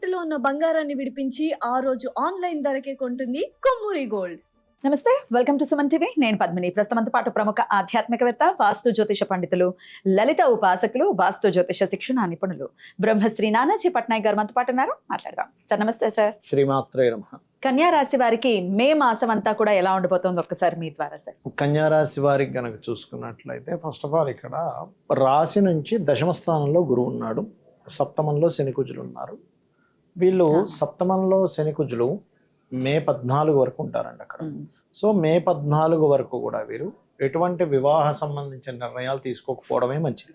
తాకట్టులో ఉన్న బంగారాన్ని విడిపించి ఆ రోజు ఆన్లైన్ ధరకే కొంటుంది కొమ్మూరి గోల్డ్. నమస్తే, వెల్కమ్ టు సుమన్ టీవీ. నేను పద్మిని. ప్రస్తుతంతో పాటు ప్రముఖ ఆధ్యాత్మికవేత్త, వాస్తు జ్యోతిష పండితులు, లలిత ఉపాసకులు, వాస్తు జ్యోతిష శిక్షణ నిపుణులు బ్రహ్మశ్రీ నానాజీ పట్నాయక్ గారు మనతో పాటు ఉన్నారు. మాట్లాడదాం సార్. నమస్తే సార్. శ్రీమాత్రే నమః. కన్యా రాశి వారికి మే మాసం అంతా కూడా ఎలా ఉండబోతోంది ఒక్కసారి మీ ద్వారా సార్. కన్యా రాశి వారికి కనుక చూసుకున్నట్లయితే ఫస్ట్ ఆఫ్ ఆల్ ఇక్కడ రాశి నుంచి దశమ స్థానంలో గురువు ఉన్నాడు, సప్తమంలో శనికుజులు ఉన్నారు. వీళ్ళు సప్తమంలో శనికుజులు మే 14 వరకు ఉంటారండి అక్కడ. సో మే 14 వరకు కూడా వీరు ఎటువంటి వివాహ సంబంధించిన నిర్ణయాలు తీసుకోకపోవడమే మంచిది.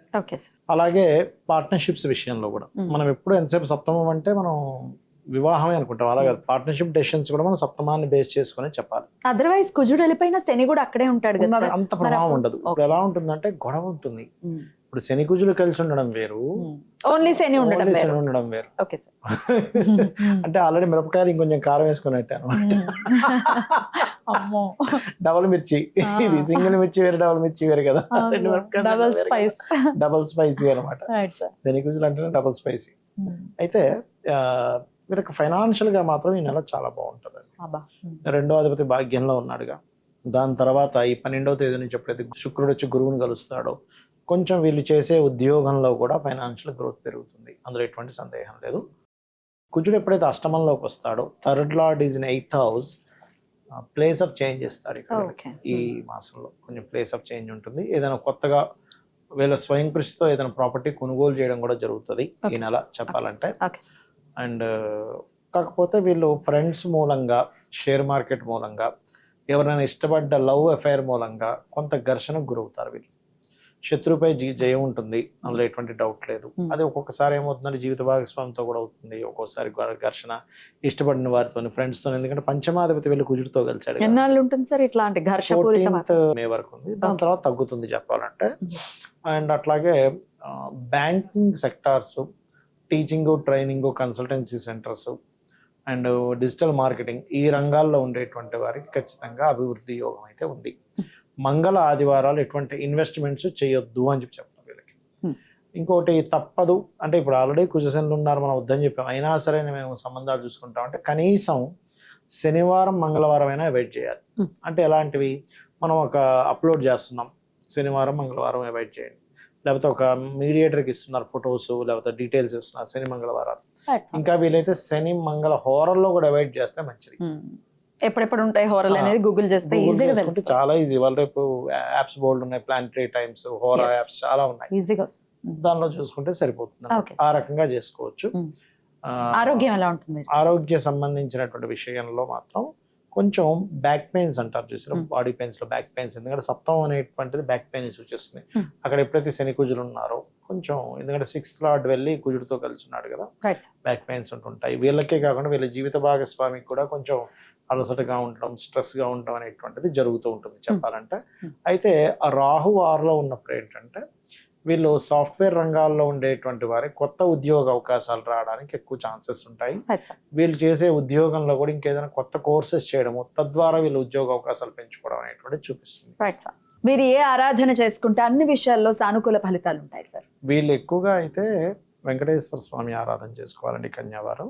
అలాగే పార్ట్నర్షిప్స్ విషయంలో కూడా మనం ఎప్పుడు ఎంతసేపు సప్తమం అంటే మనం వివాహమే అనుకుంటాం, అలాగే పార్ట్నర్షిప్ డెసిషన్స్ కూడా మనం సప్తమాన్ని బేస్ చేసుకుని చెప్పాలి. అదర్వైజ్ కుజుడు వెళ్ళిపోయినా శని కూడా అక్కడే ఉంటాడు కదా, అంత ప్రభావం ఉండదు. ఇప్పుడు ఎలా ఉంటుందంటే గొడవ ఉంటుంది. ఇప్పుడు శని కుజులు కలిసి ఉండడం వేరు, ఓన్లీ శని ఉండడం వేరు. అంటే ఆల్రెడీ మిరపకాయలు ఇంకొంచెం కారం వేసుకున్నట్టు అనమాట. డబుల్ మిర్చి, ఇది సింగిల్ మిర్చి వేరు, డబుల్ మిర్చి వేరు కదా, డబుల్ స్పైసీ అనమాట. శని కుజులు అంటేనే డబుల్ స్పైసీ. అయితే వీరికి ఫైనాన్షియల్ గా మాత్రం ఈ నెల చాలా బాగుంటుందండి. రెండో అధిపతి భాగ్యంలో ఉన్నాడుగా. దాని తర్వాత ఈ 12వ తేదీ నుంచి ఎప్పుడైతే శుక్రుడు వచ్చి గురువుని కలుస్తాడో కొంచెం వీళ్ళు చేసే ఉద్యోగంలో కూడా ఫైనాన్షియల్ గ్రోత్ పెరుగుతుంది, అందులో ఎటువంటి సందేహం లేదు. కుజుడు ఎప్పుడైతే అష్టమంలోకి వస్తాడో, third lord is in 8th house, place of change ఇస్తాడు ఇక్కడ. ఈ మాసంలో కొంచెం ప్లేస్ ఆఫ్ చేంజ్ ఉంటుంది. ఏదైనా కొత్తగా వీళ్ళ స్వయం కృషితో ఏదైనా ప్రాపర్టీ కొనుగోలు చేయడం కూడా జరుగుతుంది ఈ నెల చెప్పాలంటే. అండ్ కాకపోతే వీళ్ళు ఫ్రెండ్స్ మూలంగా, షేర్ మార్కెట్ మూలంగా, ఎవరైనా ఇష్టపడ్డ లవ్ అఫైర్ మూలంగా కొంత ఘర్షణకు గురవుతారు. వీళ్ళు శత్రుపై జయం ఉంటుంది, అందులో ఎటువంటి డౌట్ లేదు. అది ఒక్కొక్కసారి ఏమవుతుందంటే జీవిత భాగస్వామితో కూడా అవుతుంది, ఒక్కోసారి ఘర్షణ ఇష్టపడిన వారితో, ఫ్రెండ్స్ తో. ఎందుకంటే పంచమాధిపతి వెళ్ళి కుజుడితో కలిసాడు. 14th మే వరకు ఉంది, దాని తర్వాత తగ్గుతుంది చెప్పాలంటే. అండ్ అట్లాగే banking sectors, teaching, training, consultancy centres and digital marketing, ఈ రంగాల్లో ఉండేటువంటి వారికి ఖచ్చితంగా అభివృద్ధి యోగం అయితే ఉంది. మంగళ ఆదివారాలు ఎటువంటి ఇన్వెస్ట్మెంట్స్ చేయొద్దు అని చెప్పాం వీళ్ళకి. ఇంకోటి తప్పదు అంటే ఇప్పుడు ఆల్రెడీ కుజశనులు ఉన్నారు, మనం వద్దని చెప్పాం, అయినా సరే మేము సంబంధాలు చూసుకుంటాం అంటే కనీసం శనివారం మంగళవారం అయినా అవాయిడ్ చేయాలి. అంటే ఎలాంటివి, మనం ఒక అప్లోడ్ చేస్తున్నాం, శనివారం మంగళవారం అవాయిడ్ చేయండి. లేకపోతే ఒక మీడియేటర్కి ఇస్తున్నారు ఫొటోస్, లేకపోతే డీటెయిల్స్ ఇస్తున్నారు, శని మంగళవారాలు. ఇంకా వీలైతే శని మంగళ హోరల్లో కూడా అవాయిడ్ చేస్తే మంచిది. ఎప్పుడెప్పుడు ఉంటాయి హోరల్ అనేది గూగుల్ చేస్తే చాలా ఈజీ. వాళ్ళ రేపు యాప్స్ బోల్డ్ ఉన్నాయి, ప్లానిటరీ టైమ్స్, హోరా యాప్స్ చాలా ఉన్నాయి, దానిలో చూసుకుంటే సరిపోతుంది. ఆ రకంగా చేసుకోవచ్చు. ఆరోగ్యం ఎలా ఉంటుంది? ఆరోగ్య సంబంధించినటువంటి విషయంలో మాత్రం కొంచెం బ్యాక్ పెయిన్స్ అంటారు చూసారు, బాడీ పెయిన్స్ లో బ్యాక్ పెయిన్స్. ఎందుకంటే సప్తమం అనేటువంటిది బ్యాక్ పెయిన్ సూచిస్తుంది. అక్కడ ఎప్పుడైతే శని కుజులు ఉన్నారో కొంచెం, ఎందుకంటే 6th లార్డ్ వెళ్ళి కుజుడితో కలిసి ఉన్నాడు కదా, బ్యాక్ పెయిన్స్ ఉంటుంటాయి. వీళ్ళకే కాకుండా వీళ్ళ జీవిత భాగస్వామికి కూడా కొంచెం అలసటగా ఉండడం, స్ట్రెస్ గా ఉండడం అనేటువంటిది జరుగుతూ ఉంటుంది చెప్పాలంటే. అయితే ఆ రాహు 6లో ఉన్నప్పుడు ఏంటంటే వీళ్ళు సాఫ్ట్వేర్ రంగాల్లో ఉండేటువంటి వారి కొత్త ఉద్యోగ అవకాశాలు రావడానికి ఎక్కువ ఛాన్సెస్ ఉంటాయి. వీళ్ళు చేసే ఉద్యోగంలో కూడా ఇంకేదైనా కొత్త కోర్సెస్ చేయడము, తద్వారా వీళ్ళు ఉద్యోగ అవకాశాలు పెంచుకోవడం అనేటువంటి చూపిస్తుంది. మీరు ఏ ఆరాధన చేసుకుంటే అన్ని విషయాల్లో సానుకూల ఫలితాలు ఉంటాయి సార్? వీళ్ళు ఎక్కువగా అయితే వెంకటేశ్వర స్వామి ఆరాధన చేసుకోవాలండి కన్యావారం.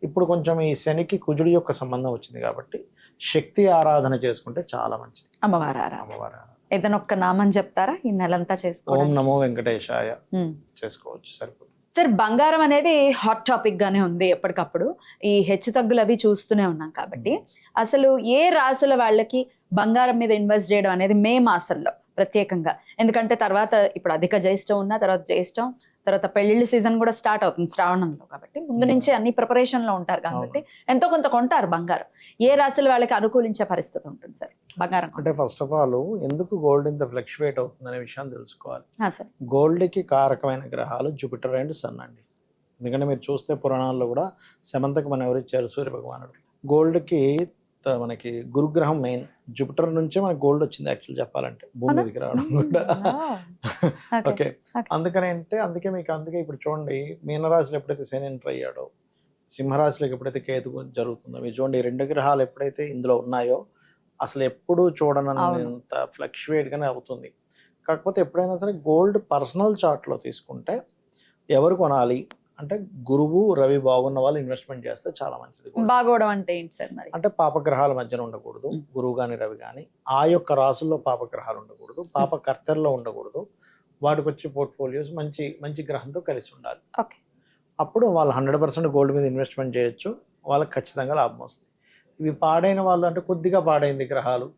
ఇప్పుడు కొంచెం ఈ శనికి కుజుడి యొక్క సంబంధం వచ్చింది కాబట్టి శక్తి ఆరాధన చేసుకుంటే చాలా మంచిది. అమ్మవారు ఏదైనా ఒక్క నామం చెప్తారా ఈ నెలంతా చేసుకోవాలి? ఓం నమో వెంకటేశాయ చేసుకోవచ్చు, సరిపోతుంది. సార్, బంగారం అనేది హాట్ టాపిక్ గానే ఉంది ఎప్పటికప్పుడు. ఈ హెచ్చు తగ్గులు అవి చూస్తూనే ఉన్నాం కాబట్టి అసలు ఏ రాసుల వాళ్ళకి బంగారం మీద ఇన్వెస్ట్ చేయడం అనేది మే మాసంలో ప్రత్యేకంగా? ఎందుకంటే తర్వాత ఇప్పుడు అధిక జ్యేష్టం ఉన్న తర్వాత జ్యేష్టం, తర్వాత పెళ్లిళ్ళ సీజన్ కూడా స్టార్ట్ అవుతుంది శ్రావణంలో, కాబట్టి ముందు నుంచి అన్ని ప్రిపరేషన్ లో ఉంటారు కాబట్టి ఎంతో కొంత కొంటారు బంగారం. ఏ రాశుల వాళ్ళకి అనుకూలించే పరిస్థితి ఉంటుంది సార్ బంగారం? అంటే ఫస్ట్ ఆఫ్ ఆల్ ఎందుకు గోల్డ్ ఇంత ఫ్లక్చువేట్ అవుతుంది అనే విషయాన్ని తెలుసుకోవాలి. గోల్డ్ కి కారకమైన గ్రహాలు జూపిటర్ అండ్ సన్ అండి. ఎందుకంటే మీరు చూస్తే పురాణాల్లో కూడా సెమంతకు మనం ఎవరిచ్చారు, సూర్య భగవానుడు. గోల్డ్ కి మనకి గురుగ్రహం మెయిన్, జూపిటర్ నుంచే మనకి గోల్డ్ వచ్చింది యాక్చువల్ చెప్పాలంటే, భూమి మీదకి రావడం కూడా. ఓకే, అందుకే మీకు ఇప్పుడు చూడండి, మీనరాశిలో ఎప్పుడైతే శని ఎంటర్ అయ్యాడో, సింహరాశిలోకి ఎప్పుడైతే కేతు జరుగుతుందో, మీరు చూడండి 2 గ్రహాలు ఎప్పుడైతే ఇందులో ఉన్నాయో అసలు ఎప్పుడు చూడనంత ఫ్లక్చువేట్ గానే అవుతుంది. కాకపోతే ఎప్పుడైనా సరే గోల్డ్ పర్సనల్ చార్ట్ లో తీసుకుంటే ఎవరు కొనాలి అంటే గురువు రవి బాగున్న వాళ్ళు ఇన్వెస్ట్మెంట్ చేస్తే చాలా మంచిది కూడా. బాగోవడం అంటే ఏంటి సార్ మరి? అంటే పాపగ్రహాల మధ్యన ఉండకూడదు, గురువు కానీ రవి కానీ ఆ యొక్క రాసుల్లో పాపగ్రహాలు ఉండకూడదు, పాపకర్తల్లో ఉండకూడదు, వాటికి వచ్చే పోర్ట్ఫోలియోస్ మంచి మంచి గ్రహంతో కలిసి ఉండాలి. ఓకే, అప్పుడు వాళ్ళు 100% గోల్డ్ మీద ఇన్వెస్ట్మెంట్ చేయొచ్చు, వాళ్ళకి ఖచ్చితంగా లాభం వస్తుంది. ఇవి పాడైన వాళ్ళు అంటే కొద్దిగా పాడైంది గ్రహాలు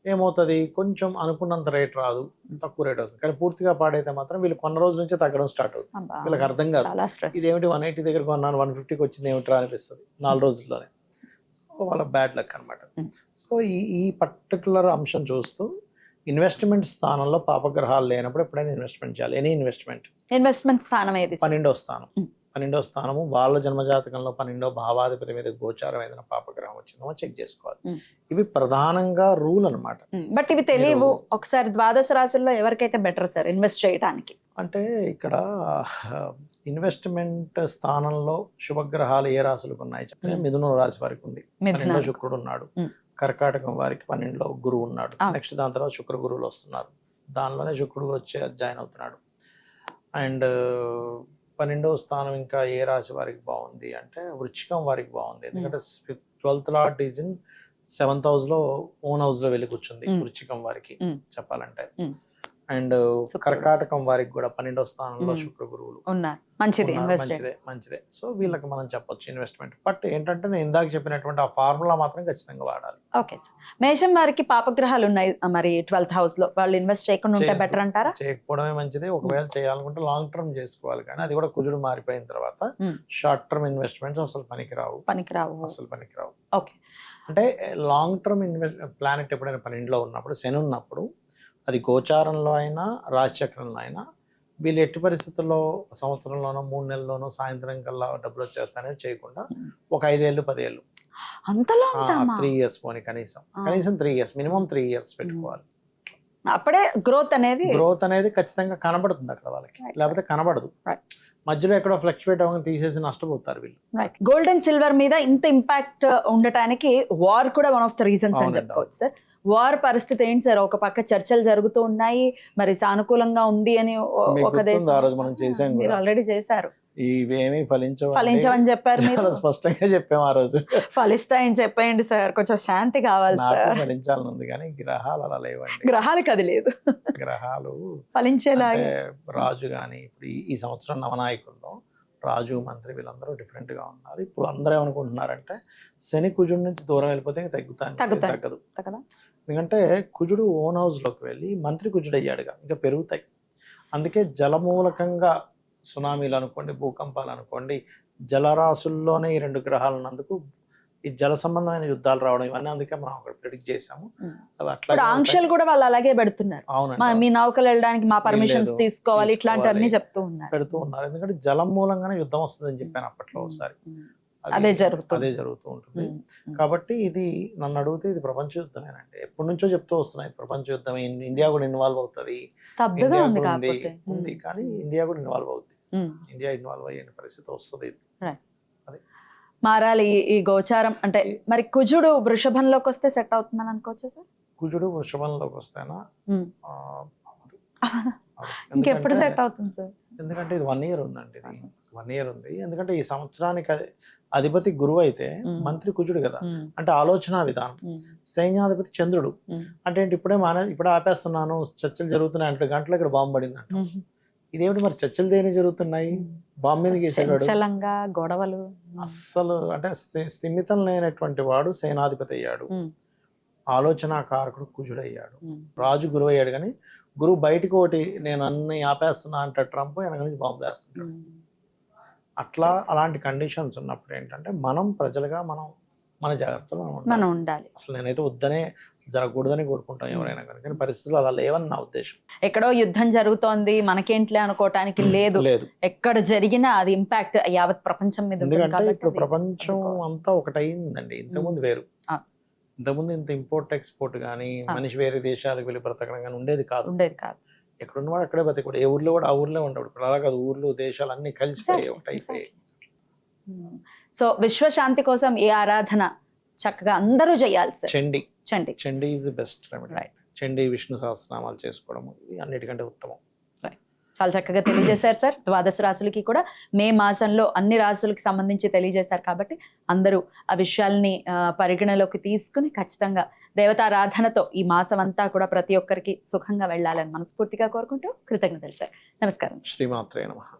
ఏమవుతుంది, కొంచెం అనుకున్నంత రేట్ రాదు, తక్కువ రేట్ వస్తుంది. కానీ పూర్తిగా పాడైతే మాత్రం వీళ్ళు కొన్న రోజు నుంచే తగ్గడం స్టార్ట్ అవుతుంది. వీళ్ళకి అర్థం కాదు ఇదేమిటి 180 దగ్గర కొన్నాను 150కి వచ్చింది ఏమిట్రా అనిపిస్తుంది 4 రోజుల్లోనే. సో వాళ్ళ బ్యాడ్ లక్ అనమాట. సో ఈ పర్టికులర్ అంశం చూస్తూ ఇన్వెస్ట్మెంట్ స్థానంలో పాపగ్రహాలు లేనప్పుడు ఎప్పుడైనా ఇన్వెస్ట్మెంట్ చేయాలి. ఎనీ ఇన్వెస్ట్మెంట్ స్థానం ఏది? 12వ స్థానం. 12వ స్థానము వాళ్ళ జన్మజాతకంలో 12వ భావాధిపతి మీద గోచారం ఏదైనా పాపగ్రహం వచ్చిందో చెక్ చేసుకోవాలి. ఇవి ప్రధానంగా రూల్ అనమాట. బట్ ఇవి తెలియవు. ఒకసారి ద్వాదశ రాశుల్లో ఎవరికైతే బెటర్ సార్ ఇన్వెస్ట్ చేయడానికి? అంటే ఇక్కడ ఇన్వెస్ట్మెంట్ స్థానంలో శుభగ్రహాలు ఏ రాశులకు ఉన్నాయి చెప్తే మిథున రాశి వారికి ఉంది, 12లో శుక్రుడు ఉన్నాడు. కర్కాటకం వారికి 12లో గురువు ఉన్నాడు. నెక్స్ట్ దాని తర్వాత శుక్ర గురువులు వస్తున్నారు, దానిలోనే శుక్రుడు వచ్చి జాయిన్ అవుతున్నాడు. అండ్ 12వ స్థానం ఇంకా ఏ రాశి వారికి బాగుంది అంటే వృశ్చికం వారికి బాగుంది. ఎందుకంటే 12th lord is in 7th house లో ఓన్ హౌస్ లో వెళ్ళి కూర్చుంది వృశ్చికం వారికి చెప్పాలంటే. అండ్ కర్కాటకం వారికి కూడా 12వ స్థానంలో శుక్ర గురువులు ఉన్నారు. మంచిదే. సో వీళ్ళకి మనం చెప్పొచ్చు ఇన్వెస్ట్మెంట్. బట్ ఏంటంటే నేను ఇందాక చెప్పినటువంటి ఆ ఫార్ములా మాత్రం ఖచ్చితంగా వాడాలి. Okay sir. మేషం వారికి పాపగ్రహాలు ఉన్నాయి మరి 12th house లో, వాళ్ళు ఇన్వెస్ట్ చేయకుండా ఉంటే బెటర్ అంటారా? చేయకపోవడమే మంచిది. ఒకవేళ చేయాలనుకుంటే లాంగ్ టర్మ్ చేసుకోవాలి, కానీ అది కూడా కుజుడు మారిపోయిన తర్వాత షార్ట్ టర్మ్ ఇన్వెస్ట్మెంట్స్ అసలు పనికిరావు. అసలు పనికిరావు. ఓకే. అంటే లాంగ్ టర్మ్ ప్లానెట్ ఎప్పుడైనా 12లో ఉన్నప్పుడు, శని ఉన్నప్పుడు, అది గోచారంలో అయినా రాశిచక్రంలో అయినా వీళ్ళు ఎట్టి పరిస్థితుల్లో సంవత్సరంలోనో 3 నెలల్లోనో సాయంత్రం కల్లా డబ్బులు వచ్చేస్తానే చేయకుండా ఒక 5 ఏళ్ళు 10 ఏళ్ళు అంతలో 3 years పోనీ కనీసం 3 years మినిమం 3 years పెట్టుకోవాలి. అప్పుడే గ్రోత్ అనేది ఖచ్చితంగా కనబడుతుంది అక్కడ వాళ్ళకి, లేకపోతే కనబడదు. మధ్యలో ఎక్కడో ఫ్లక్చువేట్ అవ్వగా తీసేసి నష్టపోతారు వీళ్ళు. గోల్డ్ అండ్ సిల్వర్ మీద ఇంత ఇంపాక్ట్ ఉండటానికి వార్ కూడా వన్ ఆఫ్ ద రీజన్స్ అని చెప్పుకోవచ్చు సార్. వార్ పరిస్థితి ఏంటి సార్? ఒక పక్క చర్చలు జరుగుతూ ఉన్నాయి, మరి సానుకూలంగా ఉంది అని ఒక దేశం, ఆ రోజు మనం చేసాం, మీరు ఆల్రెడీ చేశారు, ఇవేమీ ఫలించవని చెప్పారు మీరు. స్పష్టంగా చెప్పాము ఆ రోజు. ఫలిస్తాయని చెప్పండి సార్, కొంచెం శాంతి కావాలి సార్. ఫలించాలని ఉంది కానీ గ్రహాలు అలా లేవండి. గ్రహాలకు అది లేదు, గ్రహాలు ఫలించేలాగా. రాజు కానీ ఇప్పుడు ఈ సంవత్సరం నవనాయకుల్లో రాజు మంత్రి వీళ్ళందరూ డిఫరెంట్ గా ఉన్నారు. ఇప్పుడు అందరూ ఏమనుకుంటున్నారంటే శని కుజుడు నుంచి దూరం వెళ్ళిపోతే తగ్గదు. ఎందుకంటే కుజుడు ఓన్ హౌస్ లోకి వెళ్ళి మంత్రి కుజుడు అయ్యాడుగా, ఇంకా పెరుగుతాయి. అందుకే జలమూలకంగా సునామీలు అనుకోండి, భూకంపాలు అనుకోండి, జలరాశుల్లోనే ఈ 2 గ్రహాలు ఉన్నందుకు ఈ జల సంబంధమైన యుద్ధాలు రావడం ఇవన్నీ అందుకే మనం అక్కడ ప్రిడిక్ట్ చేసాము. అట్లా ఆంక్షలు కూడా వాళ్ళు అలాగే పెడుతున్నారు. మీ నౌకలు వెళ్ళడానికి మా పర్మిషన్స్ తీసుకోవాలి, ఇట్లాంటివన్నీ పెడుతూ ఉన్నారు. ఎందుకంటే జలం మూలంగానే యుద్ధం వస్తుందని చెప్పాను అప్పట్లో ఒకసారి. అదే జరుగుతూ ఉంటుంది. కాబట్టి ఇది నన్ను అడిగితే ఇది ప్రపంచ యుద్ధమేనండి. ఎప్పటి నుంచో చెప్తూ వస్తున్నాయి ప్రపంచ యుద్ధం. ఇండియా కూడా ఇన్వాల్వ్ అవుతుంది ఉంది కానీ ఇండియా కూడా ఇన్వాల్వ్ అవుతుంది. ఇండియా ఇన్వాల్వ్ అయ్యే పరిస్థితి వస్తుంది. మారాలి ఈ గోచారం అంటే. మరి కుజుడు వృషభంలోకి వస్తే సెట్ అవుతుందని అనుకోవచ్చా సార్? కుజుడు వృషభంలోకి వస్తేనా ఇంకెప్పుడు సెట్ అవుతుంది సార్? ఎందుకంటే ఇది 1 year ఉందండి. ఇది 1 year ఉంది. ఎందుకంటే ఈ సంవత్సరానికి అధిపతి గురువు అయితే మంత్రి కుజుడు కదా, అంటే ఆలోచన విధానం. సైన్యాధిపతి చంద్రుడు అంటే ఇప్పుడే ఆపేస్తున్నాను, చర్చలు జరుగుతున్నాయి, 2 గంటలు ఇక్కడ బాంబు పడింది అంట. ఇదేమిటి మరి చర్చలు దేని జరుగుతున్నాయి, బాంబు మీద గీసాడు, గొడవలు. అస్సలు అంటే స్థిమితం లేనటువంటి వాడు సేనాధిపతి అయ్యాడు, ఆలోచనాకారకుడు కుజుడు అయ్యాడు, రాజు గురువు అయ్యాడు. కానీ గురువు బయటకు ఒకటి నేను అన్ని ఆపేస్తున్నా అంటే ట్రంప్ వెనక నుంచి బాంబు వేస్తుంటాడు. అలాంటి కండిషన్స్ ఉన్నప్పుడు ఏంటంటే మనం ప్రజలుగా మన జాగ్రత్తలో మనం ఉండాలి. అసలు నేనైతే వద్దనే జరగకూడదని కోరుకుంటాం ఎవరైనా కానీ పరిస్థితులు అలా లేవని నా ఉద్దేశం. ఎక్కడో యుద్ధం జరుగుతోంది మనకేంట్లే అనుకోవటానికి లేదు. ఎక్కడ జరిగినా అది ఇంపాక్ట్ యావత్ ప్రపంచం మీద. ఎందుకంటే ఇప్పుడు ప్రపంచం అంతా ఒకటైందండి. ఇంతకుముందు వేరు. ఇంతకుముందు ఇంత ఇంపోర్ట్ ఎక్స్పోర్ట్ కానీ మనిషి వేరే దేశాలకు వెళ్ళి బ్రతకడం కానీ ఉండేది కాదు. ఎక్కడున్నవాడు అక్కడే బతికాడు. ఏ ఊర్లో కూడా ఆ ఊర్లో ఉంటాడు. ఇప్పుడు అలా కాదు, ఊర్లు దేశాలు అన్ని కలిసిపోయాయి, ఒకటైపోయాయి. సో విశ్వశాంతి కోసం ఏ ఆరాధన చక్కగా అందరూ చేయాలి sir? Chandi is the best remedy. Chandi, Vishnu సహస్రనామాలు చేసుకోవడం అన్నిటికంటే ఉత్తమం. చాలా చక్కగా తెలియజేశారు సార్. ద్వాదశ రాశులకి కూడా మే మాసంలో అన్ని రాశులకి సంబంధించి తెలియజేశారు కాబట్టి అందరూ ఆ విషయాల్ని పరిగణలోకి తీసుకుని ఖచ్చితంగా దేవతారాధనతో ఈ మాసం అంతా కూడా ప్రతి ఒక్కరికి సుఖంగా వెళ్ళాలని మనస్ఫూర్తిగా కోరుకుంటూ కృతజ్ఞతలు సార్. నమస్కారం. శ్రీమాత్రే నమః.